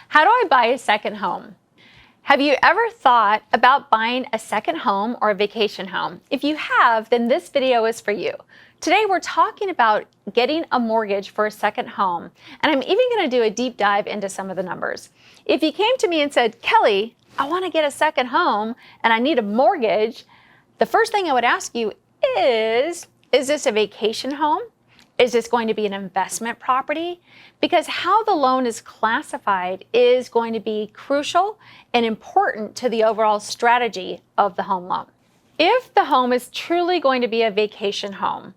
How do I buy a second home? Have you ever thought about buying a second home or a vacation home? If you have, then this video is for you. Today we're talking about getting a mortgage for a second home, and I'm even going to do a deep dive into some of the numbers. If you came to me and said, Kelly, I want to get a second home and I need a mortgage, the first thing I would ask you is this a vacation home? Is this going to be an investment property? Because how the loan is classified is going to be crucial and important to the overall strategy of the home loan. If the home is truly going to be a vacation home,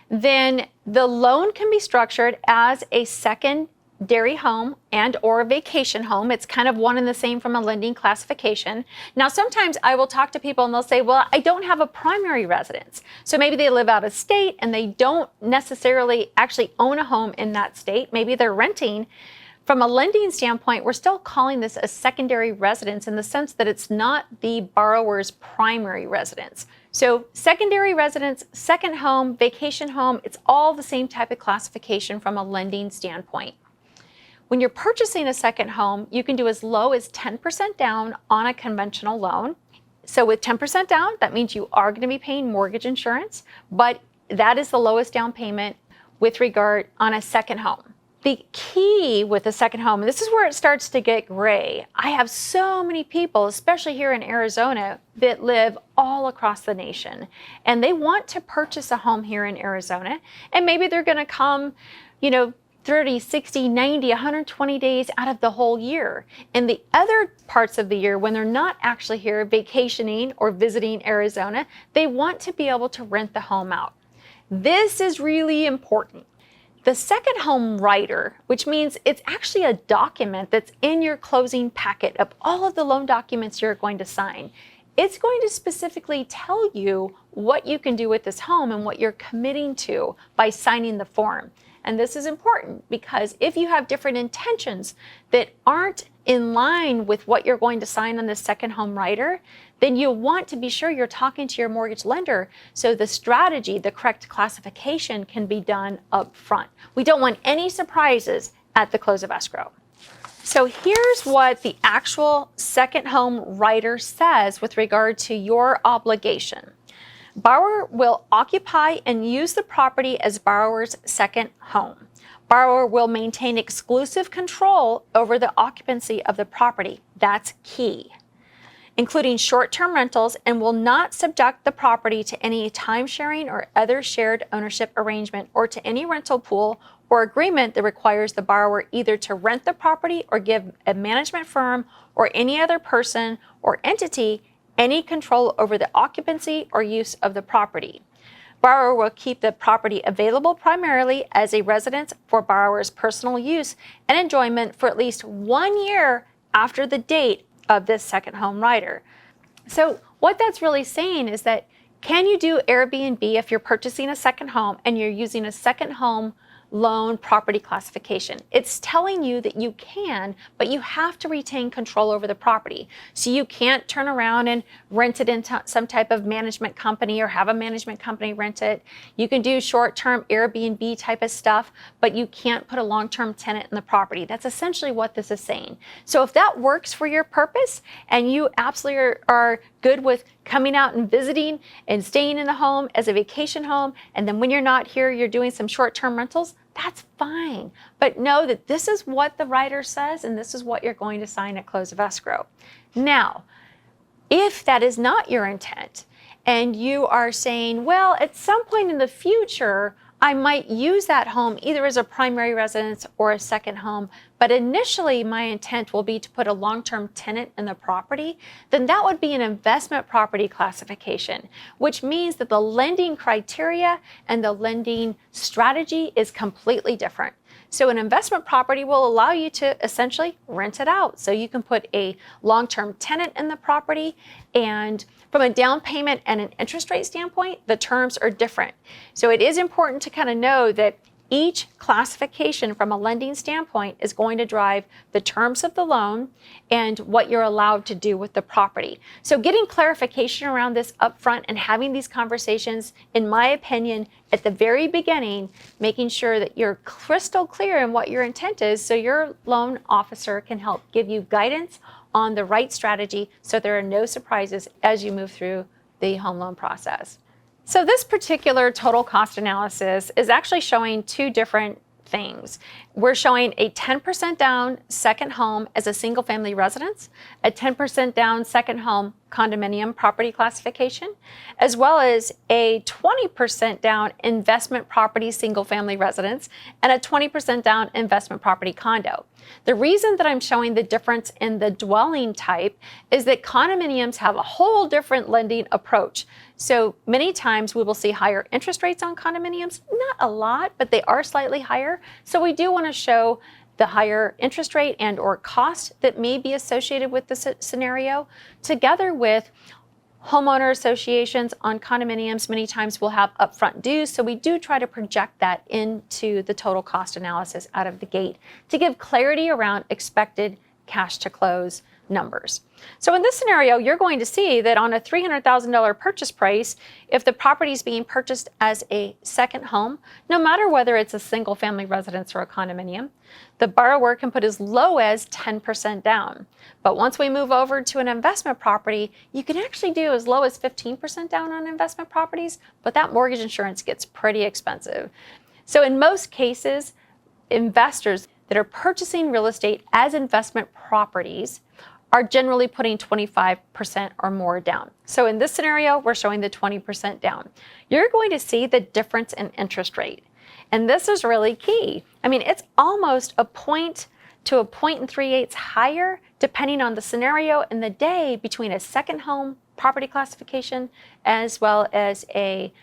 then the loan can be structured as a secondary home and or a vacation home. It's kind of one and the same from a lending classification. Now, sometimes I will talk to people and they'll say, well, I don't have a primary residence. So maybe they live out of state and they don't necessarily actually own a home in that state. Maybe they're renting. From a lending standpoint, we're still calling this a secondary residence in the sense that it's not the borrower's primary residence. So secondary residence, second home, vacation home, it's all the same type of classification from a lending standpoint. When you're purchasing a second home, you can do as low as 10% down on a conventional loan. So with 10% down, that means you are going to be paying mortgage insurance, but that is the lowest down payment with regard on a second home. The key with a second home, and this is where it starts to get gray. I have so many people, especially here in Arizona, that live all across the nation, and they want to purchase a home here in Arizona, and maybe they're going to come, 30, 60, 90, 120 days out of the whole year. And the other parts of the year, when they're not actually here vacationing or visiting Arizona, they want to be able to rent the home out. This is really important. The second home rider, which means it's actually a document that's in your closing packet of all of the loan documents you're going to sign. It's going to specifically tell you what you can do with this home and what you're committing to by signing the form. And this is important because if you have different intentions that aren't in line with what you're going to sign on the second home rider, then you want to be sure you're talking to your mortgage lender so the strategy, the correct classification can be done up front. We don't want any surprises at the close of escrow. So here's what the actual second home rider says with regard to your obligation. Borrower will occupy and use the property as borrower's second home. Borrower will maintain exclusive control over the occupancy of the property. That's key, including short-term rentals, and will not subject the property to any time-sharing or other shared ownership arrangement or to any rental pool or agreement that requires the borrower either to rent the property or give a management firm or any other person or entity any control over the occupancy or use of the property. Borrower will keep the property available primarily as a residence for borrower's personal use and enjoyment for at least 1 year after the date of this second home rider. So what that's really saying is that can you do Airbnb if you're purchasing a second home and you're using a second home loan property classification? It's telling you that you can, but you have to retain control over the property. So you can't turn around and rent it into some type of management company or have a management company rent it. You can do short-term Airbnb type of stuff, but you can't put a long-term tenant in the property. That's essentially what this is saying. So if that works for your purpose and you absolutely are good with coming out and visiting and staying in the home as a vacation home, and then when you're not here, you're doing some short-term rentals, that's fine. But know that this is what the rider says, and this is what you're going to sign at close of escrow. Now, if that is not your intent, and you are saying, well, at some point in the future, I might use that home either as a primary residence or a second home, but initially my intent will be to put a long-term tenant in the property, then that would be an investment property classification, which means that the lending criteria and the lending strategy is completely different. So an investment property will allow you to essentially rent it out. So you can put a long-term tenant in the property, and from a down payment and an interest rate standpoint, the terms are different. So it is important to kind of know that each classification from a lending standpoint is going to drive the terms of the loan and what you're allowed to do with the property. So getting clarification around this upfront and having these conversations, in my opinion, at the very beginning, making sure that you're crystal clear in what your intent is so your loan officer can help give you guidance on the right strategy so there are no surprises as you move through the home loan process. So this particular total cost analysis is actually showing two different things. We're showing a 10% down second home as a single family residence, a 10% down second home condominium property classification, as well as a 20% down investment property single family residence, and a 20% down investment property condo. The reason that I'm showing the difference in the dwelling type is that condominiums have a whole different lending approach. So many times we will see higher interest rates on condominiums, not a lot, but they are slightly higher. So we do want to show the higher interest rate and or cost that may be associated with this scenario, together with homeowner associations on condominiums. Many times will have upfront dues, so we do try to project that into the total cost analysis out of the gate to give clarity around expected cash to close numbers. So in this scenario, you're going to see that on a $300,000 purchase price, if the property is being purchased as a second home, no matter whether it's a single family residence or a condominium, the borrower can put as low as 10% down. But once we move over to an investment property, you can actually do as low as 15% down on investment properties, but that mortgage insurance gets pretty expensive. So in most cases, investors that are purchasing real estate as investment properties are generally putting 25% or more down. So in this scenario, we're showing the 20% down. You're going to see the difference in interest rate. And this is really key. I mean, it's almost a point to a 0.375 higher, depending on the scenario and the day, between a second home property classification as well as a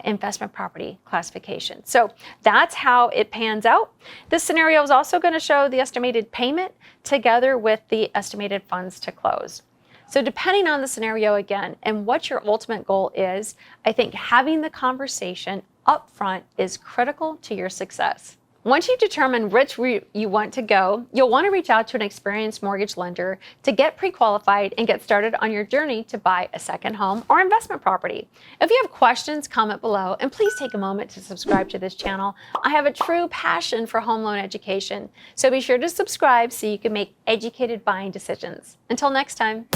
investment property classification. So that's how it pans out. This scenario is also going to show the estimated payment together with the estimated funds to close. So depending on the scenario again and what your ultimate goal is, I think having the conversation upfront is critical to your success. Once you determine which route you want to go, you'll want to reach out to an experienced mortgage lender to get pre-qualified and get started on your journey to buy a second home or investment property. If you have questions, comment below, and please take a moment to subscribe to this channel. I have a true passion for home loan education, so be sure to subscribe so you can make educated buying decisions. Until next time.